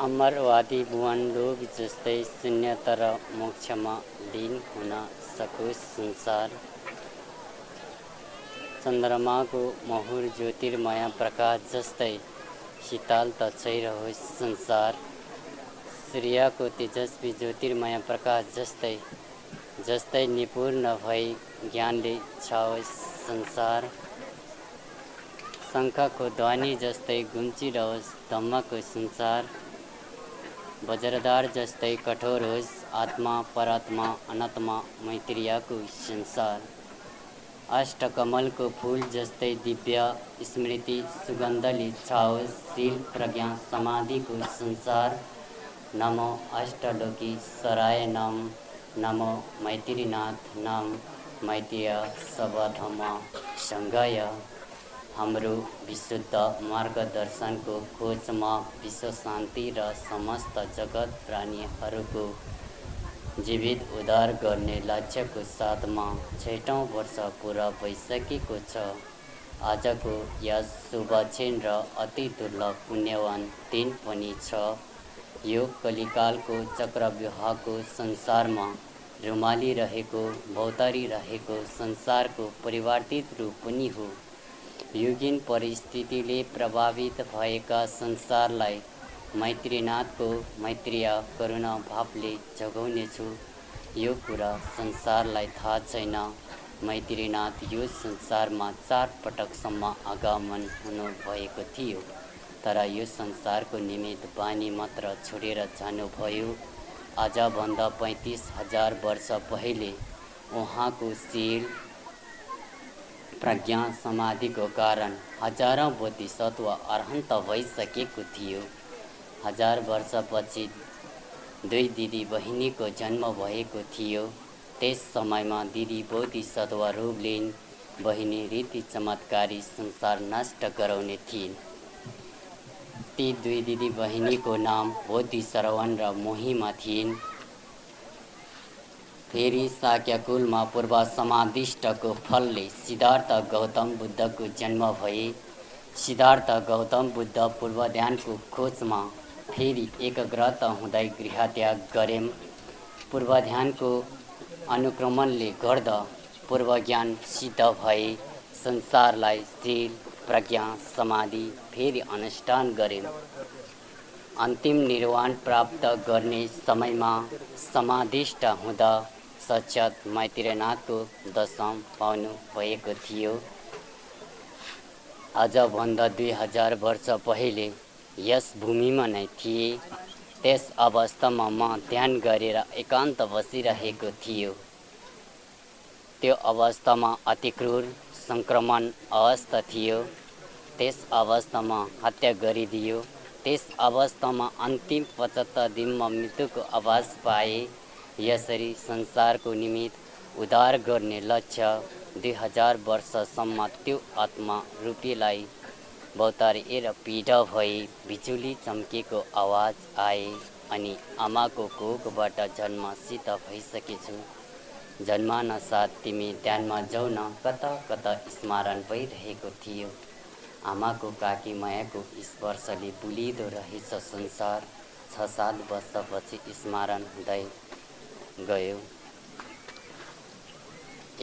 अमरवादी भुवन लोभ जस्तै शून्य तर मोक्षमा लीन हुन सकोस् संसार। चन्द्रमाको महुर ज्योतिर्मय प्रकाश जस्तै शीतल त रहोस् संसार। सूर्यको तेजस्वी ज्योतिर्मय प्रकाश जस्तै निपुण नभई ज्ञानले छाओस् संसार। शङ्खको ध्वनि जस्तै गुन्जिरहोस् धम्मको संसार। वज्रदार जस्तै कठोर होस् आत्मा परात्मा अनात्मा मैत्रियाको संसार। अष्टकमलको फूल जस्तै दिव्य स्मृति सुगन्धले छाओस् शील प्रज्ञा समाधिको संसार। नमो अष्टलोकी सराय नमो मैत्रीनाथ नम मैत्रीय सबधम सङ्घय। हाम्रो विशुद्ध मार्गदर्शनको खोजमा विश्व शान्ति र समस्त जगत प्राणीहरूको जीवित उद्धार गर्ने लक्ष्यको साथमा 6औं वर्ष पुरा भइसकेको छ। आजको यस शुभ क्षण र अति दुर्लभ पुण्यवान दिन पनि छ। यो कलिकालको चक्रव्यूहको संसारमा रुमालिरहेको भौतारिरहेको संसारको परिवर्तित रूप पनि हो। युगीन परिस्थितिले प्रभावित भएका संसारलाई मैत्रीनाथको मैत्रीय करुणा भावले जगाउनेछु। यो कुरा संसारलाई थाहा छैन। मैत्रीनाथ यो संसारमा 4 पटकसम्म आगमन हुनुभएको थियो, तर यो संसारको निमित्त बानी मात्र छोडेर जानुभयो। आजभन्दा 35,000 वर्ष पहिले उहाँको शील प्रज्ञा समाधिको कारण हजारौं बोधिसत्व अरहन्त भइसकेको थियो। 1000 वर्षपछि 2 दिदी बहिनीको जन्म भएको थियो। त्यस समयमा दिदी बोधिसत्व रूप लिइन्, बहिनी रीति चमत्कारी संसार नष्ट गराउने थिइन्। ती 2 दिदी बहिनीको नाम बोधि श्रवण र मोहिमा थिइन्। फेरि शाक्यकुलमा पूर्व समादिष्टको फलले सिद्धार्थ गौतम बुद्धको जन्म भए। सिद्धार्थ गौतम बुद्ध पूर्व ध्यानको खोजमा फेरि एकाग्रता हुँदै गृहत्याग गरेम। पूर्व ध्यानको अनुक्रमणले गर्दा पूर्व ज्ञान सिद्ध भए। संसारलाई शील प्रज्ञा समाधि फेरि अनुष्ठान गरेम। अन्तिम निर्वाण प्राप्त गर्ने समयमा समाधिष्ट हुँदा साक्षात् मैत्रीनाथको दर्शन पाउनु भएको थियो। आजभन्दा 2000 वर्ष पहिले यस भूमिमा नै थिए। त्यस अवस्थामा म ध्यान गरेर एकान्त बसिरहेको थियो। त्यो अवस्थामा अति क्रूर संक्रमण अवस्था थियो। त्यस अवस्थामा हत्या गरिदियो। त्यस अवस्थामा अन्तिम 75 दिनमा मृत्युको आभास पाए। यसरी संसारको निमित्त उद्धार गर्ने लक्ष्य 2000 वर्षसम्म त्यो आत्मा रूपीलाई भौतारिएर पीडा भई बिजुली चम्केको आवाज आए अनि आमाको कोखबाट जन्म सिद्ध भइसकेछु। जन्मन साथ तिमी ध्यानमा जाऊ न कता कता स्मरण भइरहेको थियो। आमाको काकी मायाको स्पर्शले बुलिदो रहेछ संसार। 6-7 वर्षपछि स्मरण हुँदै गयो।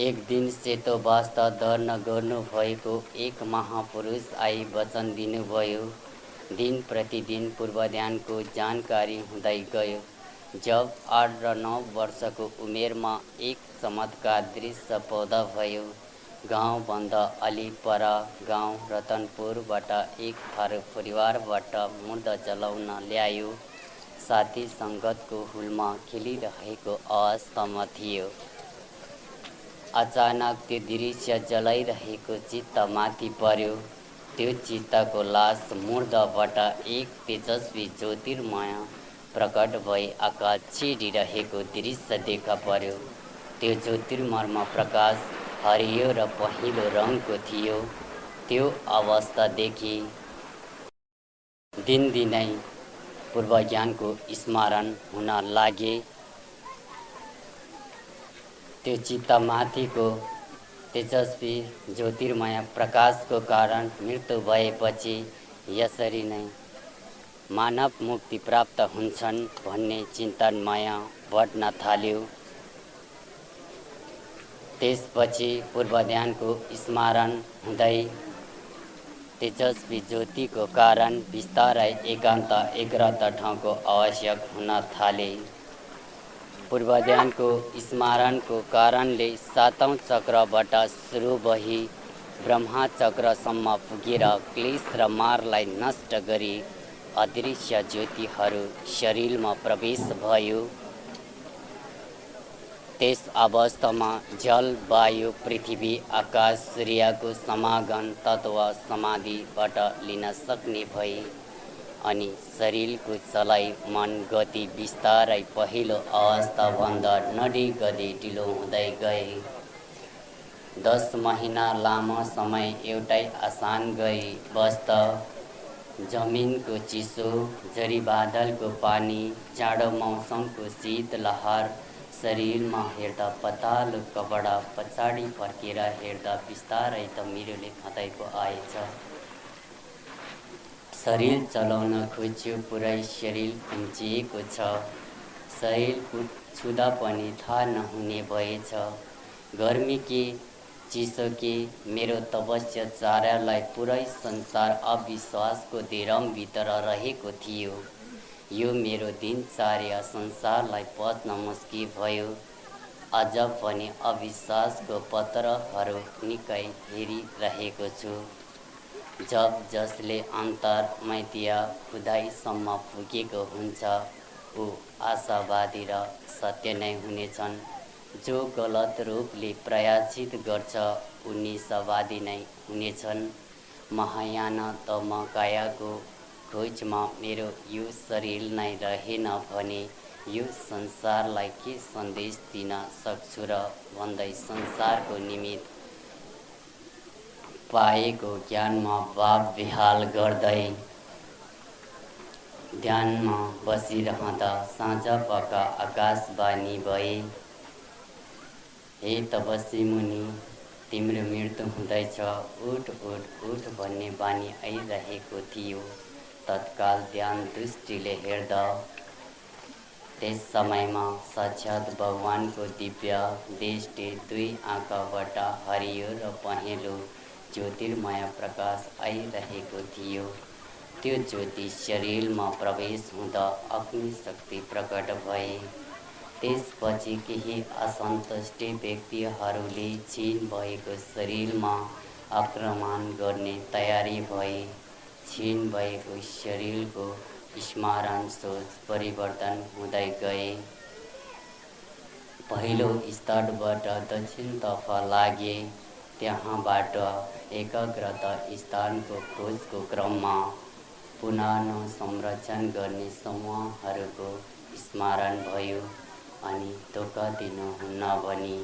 एक दिन सेतो वस्त्र धारण गर्नुभएको एक महापुरुष आई वचन दिनुभयो। दिन प्रतिदिन पूर्व ध्यानको जानकारी हुँदै गयो। जब 8 र 9 वर्षको उमेरमा एक चमत्कार दृश्य पैदा भयो। गाउँभन्दा अलि पर गाउँ रतनपुरबाट एक थारू परिवारबाट मुर्दा जलाउन ल्यायो। साथी सङ्गतको हुलमा खेलिरहेको अवस्थामा थियो। अचानक त्यो दृश्य जलाइरहेको चित्त माथि पर्यो। त्यो चित्तको लास मुर्दाबाट एक तेजस्वी ज्योतिर्मय प्रकट भई आकाश छिरिरहेको दृश्य देखा पर्यो। त्यो ज्योतिर्मय प्रकाश हरियो र पहेँलो रङको थियो। त्यो अवस्थादेखि दिनदिनै पूर्व ज्ञानको स्मरण हुन लागे। त्यो चित्तमाथिको तेजस्वी ज्योतिर्मय प्रकाशको कारण मृत्यु भएपछि यसरी नै मानव मुक्ति प्राप्त हुन्छन् भन्ने चिन्तनमय बढ्न थाल्यो। त्यसपछि पूर्वध्यानको स्मरण हुँदै तेजस्वी ज्योतिको कारण बिस्तारै एकान्त एकाग्रता ठाउँको आवश्यक हुन थाले। पूर्वध्यानको स्मरणको कारणले सातौं चक्रबाट सुरु भई ब्रह्मा चक्रसम्म पुगेर क्लेश र मारलाई नष्ट गरी अदृश्य ज्योतिहरू शरीरमा प्रवेश भयो। त्यस अवस्थामा जल, वायु, पृथ्वी, आकाश, सूर्यको समागम तत्व समाधिबाट लिन सक्ने भए अनि शरीरको चलाइ, मन, गति बिस्तारै पहिलो अवस्थाभन्दा नडिगदै ढिलो हुँदै गए। 10 महिना लामो समय एउटै आसन गरी बस्दा जमिनको चिसो, झरीबादलको पानी, जाडो मौसमको शीत लहर शरीरमा हेर्दा पतालो कपडा पछाडि फर्केर हेर्दा बिस्तारै त मेरोले खाँदै पो आएछ। शरीर चलाउन खोज्यो, पुरै शरीर खुम्चिएको छ। शरीर छुँदा पनि थाहा नहुने भएछ। गर्मी के चिसो के मेरो तपस्या चार्यलाई पुरै संसार अविश्वासको धेरमभित्र रहेको थियो। यो मेरो दिनचर्या संसारलाई पच्न मुस्किल भयो। अझ पनि अविश्वासको पत्रहरू निकै हेरिरहेको छु। जसले अन्तर्मध्य खुदाइसम्म पुगेको हुन्छ ऊ आशावादी र सत्य नै हुनेछन्। जो गलत रूपले प्रायश्चित गर्छ ऊ निशावादी नै हुनेछन्। महायान तमकायाको खोजमा मेरो यो शरीर नै रहेन भने यो संसारलाई के सन्देश दिन सक्छु र भन्दै संसारको निमित्त पाएको ज्ञानमा भाव विहाल गर्दै ध्यानमा बसिरहँदा साँझ पख आकाशवाणी भए, हे तपस्वी मुनि, तिम्रो मृत्यु हुँदैछ, उठ उठ उठ भन्ने बानी आइरहेको थियो। तत्काल ध्यान दृष्टिले हेर्दा त्यस समयमा साक्षात् भगवानको दिव्य दृष्टि दुई आँखाबाट हरियो र पहेँलो ज्योतिर्मय प्रकाश आइरहेको थियो। त्यो ज्योति शरीरमा प्रवेश हुँदा अग्नि शक्ति प्रकट भए। त्यसपछि केही असन्तुष्ट व्यक्तिहरूले क्षीण भएको शरीरमा आक्रमण गर्ने तयारी भए। क्षीण भएको शरीरको स्मरण सोच परिवर्तन हुँदै गए। पहिलो स्तरबाट दक्षिणतर्फ लागे। त्यहाँबाट एकाग्रता स्थानको खोजको क्रममा पुनर्संरक्षण गर्ने समूहहरूको स्मरण भयो अनि धोका दिनुहुन्न भनी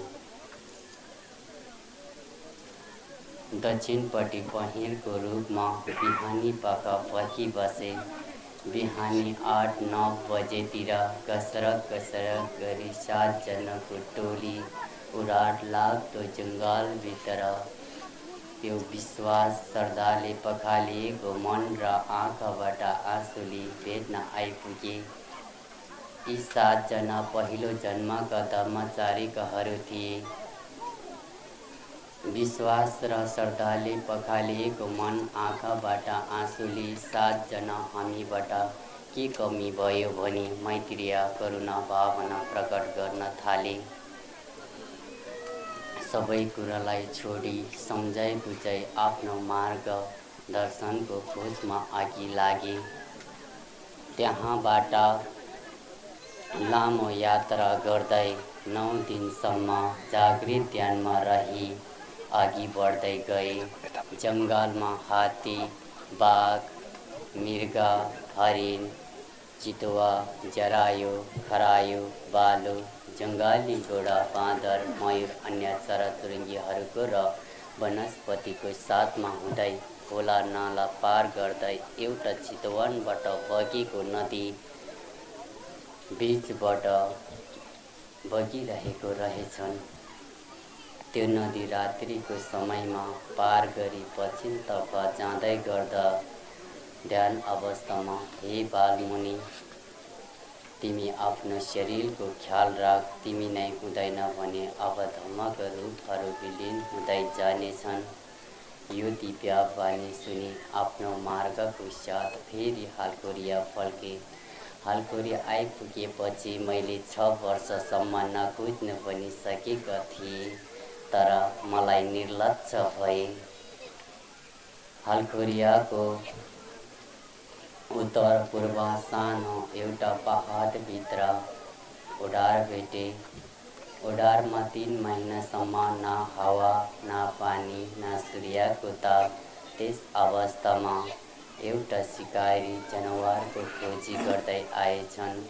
दक्षिणपट्टि पहेँलको रूपमा बिहानी पख फर्किबसे। बिहानी 8-9 बजेतिर कसरत गरी 7 जनाको टोली उराड लाग्दो जङ्गलभित्र त्यो विश्वास श्रद्धाले पखालिएको मन र आँखाबाट आँसुले भेट्न आइपुगे। यी 7 जना पहिलो जन्मका धर्मचारीहरू थिए। विश्वास र श्रद्धाले पखालिएको मन, आँखाबाट आँसुले 7 जना हामीबाट के कमी भयो भनी मैत्रीय करुणा भावना प्रकट गर्न थाले। सबै कुरालाई छोडी सम्झाइ बुझाइ आफ्नो मार्ग दर्शनको खोजमा अघि लागे। त्यहाँबाट लामो यात्रा गर्दै 9 दिनसम्म जागृत ध्यानमा रही अघि बढ्दै गए। जङ्गलमा हात्ती, बाघ, मृग, हरिण, चितुवा, जरायो, खरायो, भालु, जङ्गली घोडा, बाँदर, मयूर, अन्य चराचुरुङ्गीहरूको र वनस्पतिको साथमा हुँदै खोला नाला पार गर्दै एउटा चितवनबाट बगेको नदी बीचबाट बगिरहेको रहेछन्। त्यो नदी रात्रिको समयमा पार गरी पश्चिमतर्फ जाँदै गर्दा ध्यान अवस्थामा हे बालमुनि, तिमी आफ्नो शरीरको ख्याल राख। तिमी नै हुँदैन भने अब धर्मका रूपहरू विलीन हुँदै जानेछन्। यो दिव्य वाणी सुनि आफ्नो मार्गको साथ फेरि हालकोरिया फर्के। हालकोरिया आइपुगेपछि मैले 6 वर्षसम्म नखोज्न पनि सकेका थिएँ, तर मलाई निर्लज्ज भए। हालकोरियाको उत्तर पूर्व सानो एउटा पहाडभित्र ओडार भेटे। ओडारमा 3 महिनासम्म न हावा, न पानी, न सूर्यको ताप। त्यस अवस्थामा एउटा सिकारी जनावरको खोजी गर्दै आएछन्।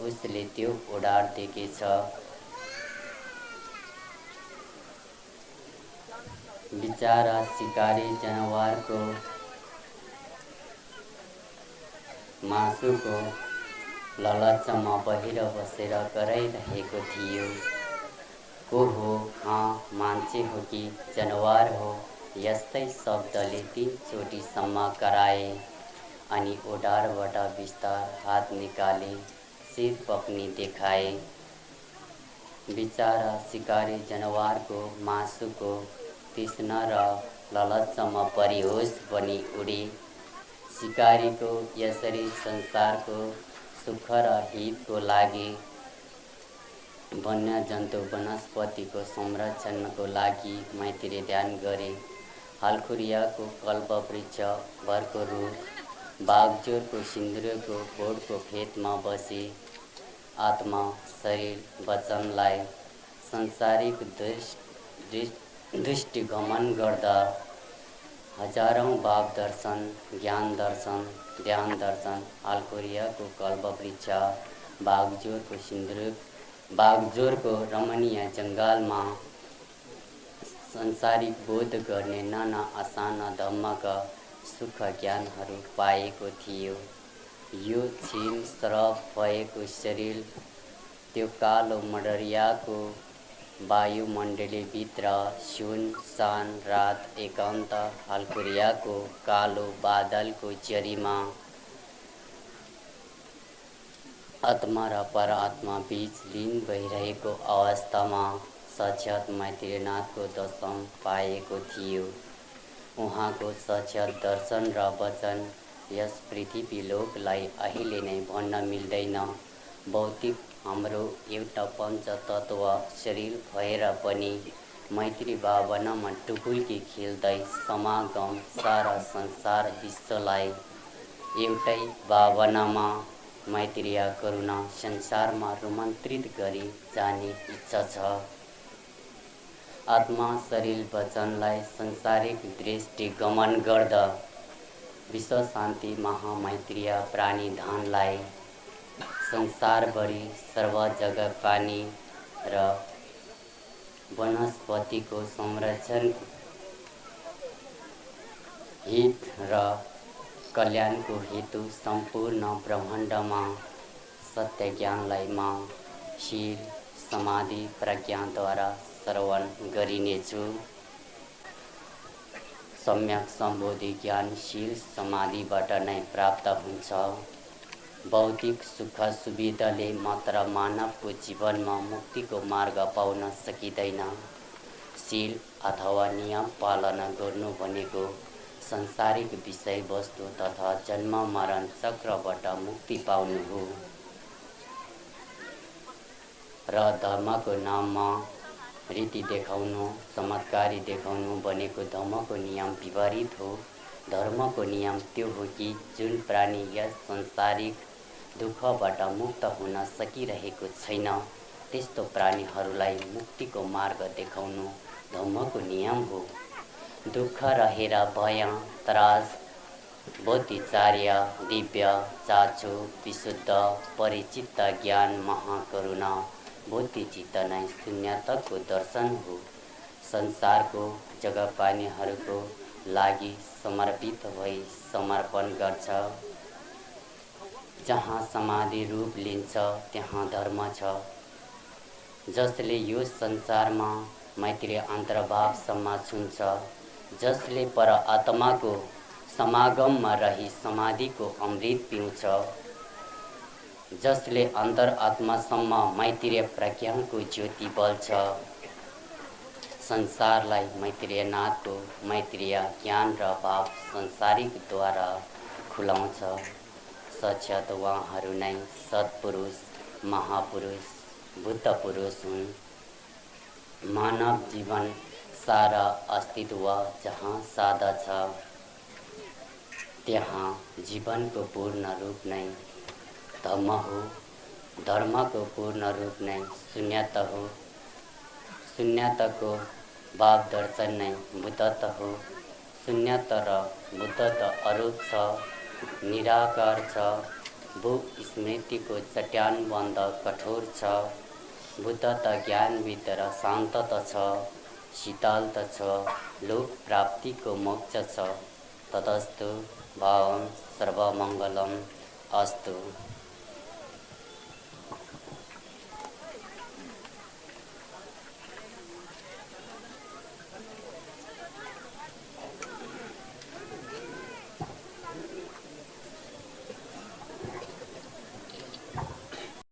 उसले त्यो ओडार देखेछ। बिचारा सिकारी जनावरको मासुको ललचमा बाहिर बसेर कराइरहेको थियो। को हो? मान्छे हो कि जनावर हो? यस्तै शब्दले 3 चोटिसम्म कराए। अनि ओडारबाट बिस्तार हात निकाले, शिर पक्नी देखाए। बिचारा सिकारी जनावरको मासुको तृष्णा र ललचमा परिहोस बनी उडे। सिकारीको यसरी संसारको सुख र हितको लागि, वन्यजन्तु वनस्पतिको संरक्षणको लागि मैत्रीले ध्यान गरे। हालकोरियाको कल्पवृक्ष भरको रुख, बागजोरको सिन्दुरको बोटको फेदमा बसी आत्मा, शरीर, वचनलाई संसारिक दृष्टिगमन गर्दा हजारौं भाव दर्शन, ज्ञान दर्शन, ध्यान दर्शन, हालकोरियाको कल्पवृक्ष, बागजोरको रमणीय जङ्गलमा संसारिक बोध गर्ने नाना आसान धम्मका सुख ज्ञानहरू पाएको थियो। यो क्षीण श्रप भएको शरीर, त्यो कालो मडरियाको वायुमण्डलीभित्र सुनसान रात, एकान्त हालकोरियाको कालो बादलको जरीमा आत्मा र परात्मा बीच लीन भइरहेको अवस्थामा साक्षात् मैत्रीनाथको दर्शन पाएको थियो। उहाँको साक्षात् दर्शन र वचन यस पृथ्वी लोकलाई अहिले नै भन्न मिल्दैन। भौतिक हाम्रो एउटा पञ्चतत्व शरीर भएर पनि मैत्री भावनामा डुबुल्की खेल्दै समागम सारा संसार विश्वलाई एउटै भावनामा मैत्रीय करुणा संसारमा रूपान्तरित गरी जाने इच्छा छ। आत्मा, शरीर, वचनलाई संसारिक दृष्टिगमन गर्दा विश्व शान्ति महामैत्रीय प्राणीधनलाई संसारभरि सर्व जगत पानी र वनस्पतिको संरक्षण, हित र कल्याणको हेतु सम्पूर्ण ब्रह्माण्डमा सत्य ज्ञानलाई म शील, समाधि, प्रज्ञाद्वारा श्रवण गरिनेछु। सम्यक सम्बोधि ज्ञान शील समाधिबाट नै प्राप्त हुन्छ। भौतिक सुख सुविधाले मात्र मानवको जीवनमा मुक्तिको मार्ग पाउन सकिँदैन। शील अथवा नियम पालना गर्नु भनेको संसारिक विषयवस्तु तथा जन्म मरण चक्रबाट मुक्ति पाउनु हो। र धर्मको नाममा रीति देखाउनु, चमत्कारी देखाउनु भनेको धर्मको नियम विपरीत हो। धर्मको नियम त्यो हो कि जुन प्राणी यस संसारिक दुःखबाट मुक्त हुन सकिरहेको छैन, त्यस्तो प्राणीहरूलाई मुक्तिको मार्ग देखाउनु धर्मको नियम हो। दुःख रहेर भय, त्रास, बोधिचार्य, दिव्य, चाचो, विशुद्ध, परिचित ज्ञान, महाकरुणा, बोधिचित्त नै शून्यताको दर्शन हो। संसारको जगपानीहरूको लागि समर्पित भई समर्पण गर्छ। जहाँ समाधि रूप लिन्छ त्यहाँ धर्म छ। जसले यो संसारमा मैत्री अन्तर्भावसम्म छुन्छ, जसले पर आत्माको समागममा रही समाधिको अमृत पिउँछ, जसले अन्तरात्मासम्म मैत्रीय प्रज्ञानको ज्योति बल्छ। संसारलाई मैत्रीयनाथको मैत्रीय ज्ञान र भाव संसारिकद्वारा खुलाउँछ। साक्षात् उहाँहरू नै सत्पुरुष, महापुरुष, बुद्ध पुरुष हुन्। मानव जीवन सारा अस्तित्व जहाँ सादा छ, त्यहाँ जीवनको पूर्ण रूप नै धम्म हो। धर्मको पूर्ण रूप नै शून्यता हो। शून्यताको भाव दर्शन नै बुद्धत्व हो। शून्यता र बुद्धत्व अरूप छ, निराकार छ। भू स्मृतिको चट्यानबन्द कठोर छ। बुद्धत्व ज्ञानभित्र शान्तता छ, शीतलता छ, लोक प्राप्तिको मोक्ष छ। ततस्तु। भवं सर्वमङ्गलम् अस्तु।